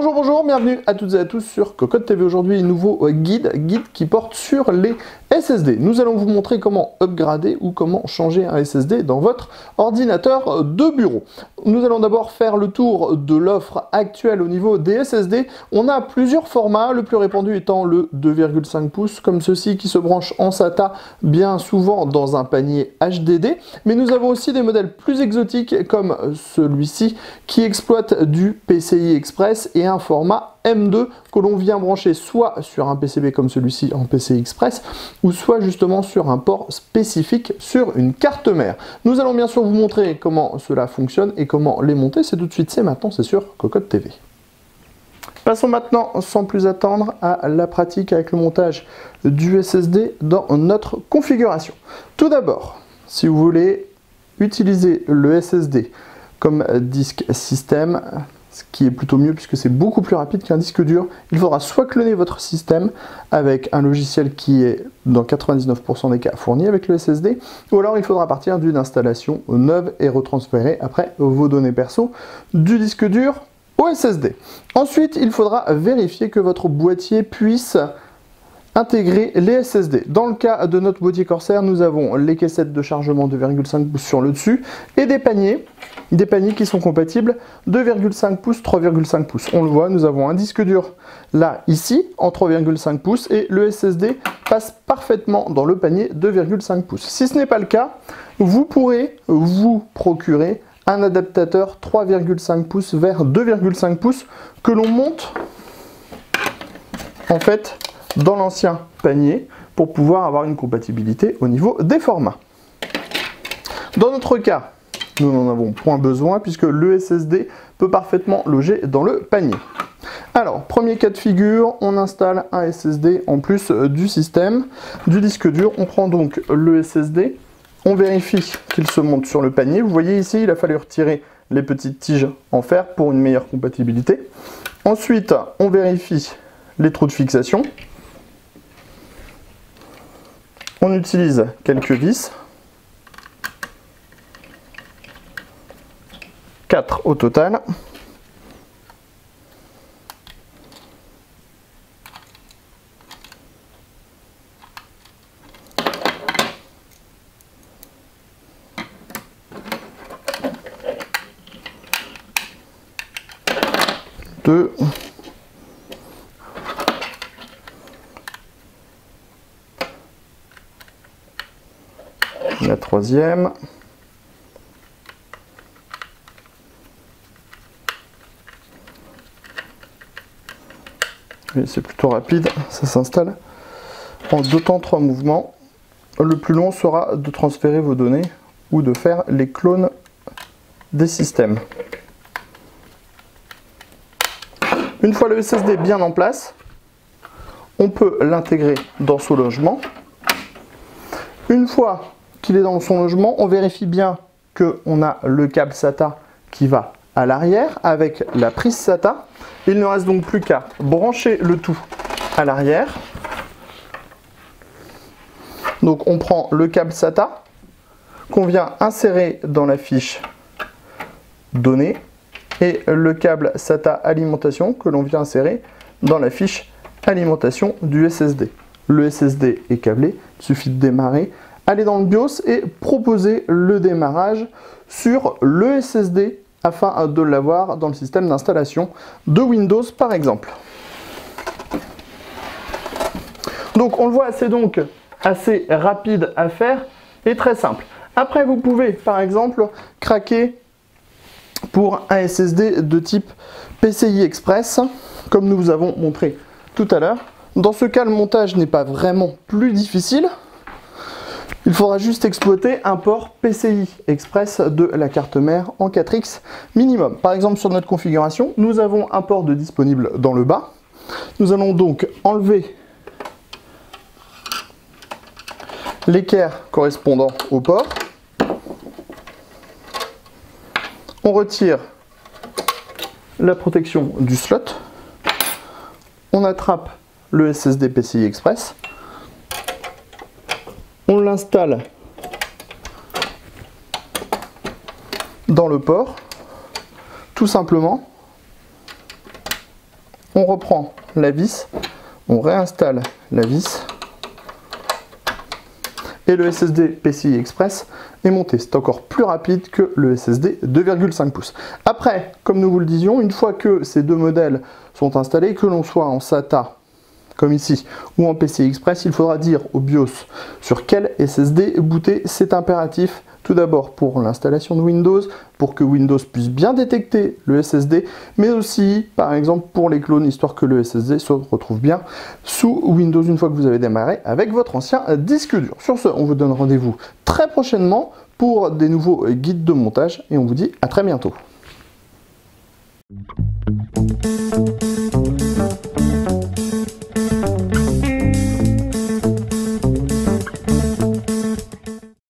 Bonjour, bienvenue à toutes et à tous sur Cocotte TV. Aujourd'hui, nouveau guide qui porte sur les SSD. Nous allons vous montrer comment upgrader ou comment changer un SSD dans votre ordinateur de bureau. Nous allons d'abord faire le tour de l'offre actuelle au niveau des SSD. On a plusieurs formats, le plus répandu étant le 2,5 pouces, comme ceci, qui se branche en SATA, bien souvent dans un panier HDD. Mais nous avons aussi des modèles plus exotiques, comme celui-ci, qui exploite du PCI Express et un format M2 que l'on vient brancher soit sur un PCB comme celui-ci en PCI Express ou soit justement sur un port spécifique sur une carte mère. Nous allons bien sûr vous montrer comment cela fonctionne et comment les monter. C'est tout de suite, c'est maintenant, c'est sur Cocotte TV. Passons maintenant sans plus attendre à la pratique avec le montage du SSD dans notre configuration. Tout d'abord, si vous voulez utiliser le SSD comme disque système, ce qui est plutôt mieux puisque c'est beaucoup plus rapide qu'un disque dur, il faudra soit cloner votre système avec un logiciel qui est dans 99% des cas fourni avec le SSD, ou alors il faudra partir d'une installation neuve et retransférer après vos données perso du disque dur au SSD. Ensuite, il faudra vérifier que votre boîtier puisse intégrer les SSD. Dans le cas de notre boîtier Corsair, nous avons les caissettes de chargement 2,5 pouces sur le dessus et des paniers qui sont compatibles 2,5 pouces, 3,5 pouces. On le voit, nous avons un disque dur là, ici, en 3,5 pouces et le SSD passe parfaitement dans le panier 2,5 pouces. Si ce n'est pas le cas, vous pourrez vous procurer un adaptateur 3,5 pouces vers 2,5 pouces que l'on monte en fait dans l'ancien panier pour pouvoir avoir une compatibilité au niveau des formats. Dans notre cas, nous n'en avons point besoin puisque le SSD peut parfaitement loger dans le panier. Alors, premier cas de figure, on installe un SSD en plus du système, du disque dur. On prend donc le SSD, on vérifie qu'il se monte sur le panier. Vous voyez ici, il a fallu retirer les petites tiges en fer pour une meilleure compatibilité. Ensuite, on vérifie les trous de fixation. On utilise quelques vis, 4 au total. Deux. La troisième. C'est plutôt rapide, ça s'installe en 2 temps 3 mouvements. Le plus long sera de transférer vos données ou de faire les clones des systèmes. Une fois le SSD bien en place, on peut l'intégrer dans son logement. Une fois qu'il est dans son logement, on vérifie bien qu'on a le câble SATA qui va à l'arrière avec la prise SATA. Il ne reste donc plus qu'à brancher le tout à l'arrière. Donc on prend le câble SATA qu'on vient insérer dans la fiche données et le câble SATA alimentation que l'on vient insérer dans la fiche alimentation du SSD. Le SSD est câblé, il suffit de démarrer, aller dans le BIOS et proposer le démarrage sur le SSD afin de l'avoir dans le système d'installation de Windows par exemple. Donc on le voit, c'est donc assez rapide à faire et très simple. Après vous pouvez par exemple craquer pour un SSD de type PCI Express comme nous vous avons montré tout à l'heure. Dans ce cas, le montage n'est pas vraiment plus difficile. Il faudra juste exploiter un port PCI Express de la carte mère en 4X minimum. Par exemple, sur notre configuration, nous avons un port de disponible dans le bas. Nous allons donc enlever l'équerre correspondant au port. On retire la protection du slot, on attrape le SSD PCI Express, on l'installe dans le port, tout simplement, on reprend la vis, on réinstalle la vis, et le SSD PCI Express est monté. C'est encore plus rapide que le SSD 2,5 pouces. Après, comme nous vous le disions, une fois que ces deux modèles sont installés, que l'on soit en SATA, comme ici, ou en PCI Express, il faudra dire au BIOS sur quel SSD booter. C'est impératif. Tout d'abord pour l'installation de Windows, pour que Windows puisse bien détecter le SSD, mais aussi, par exemple, pour les clones, histoire que le SSD se retrouve bien sous Windows une fois que vous avez démarré avec votre ancien disque dur. Sur ce, on vous donne rendez-vous très prochainement pour des nouveaux guides de montage et on vous dit à très bientôt.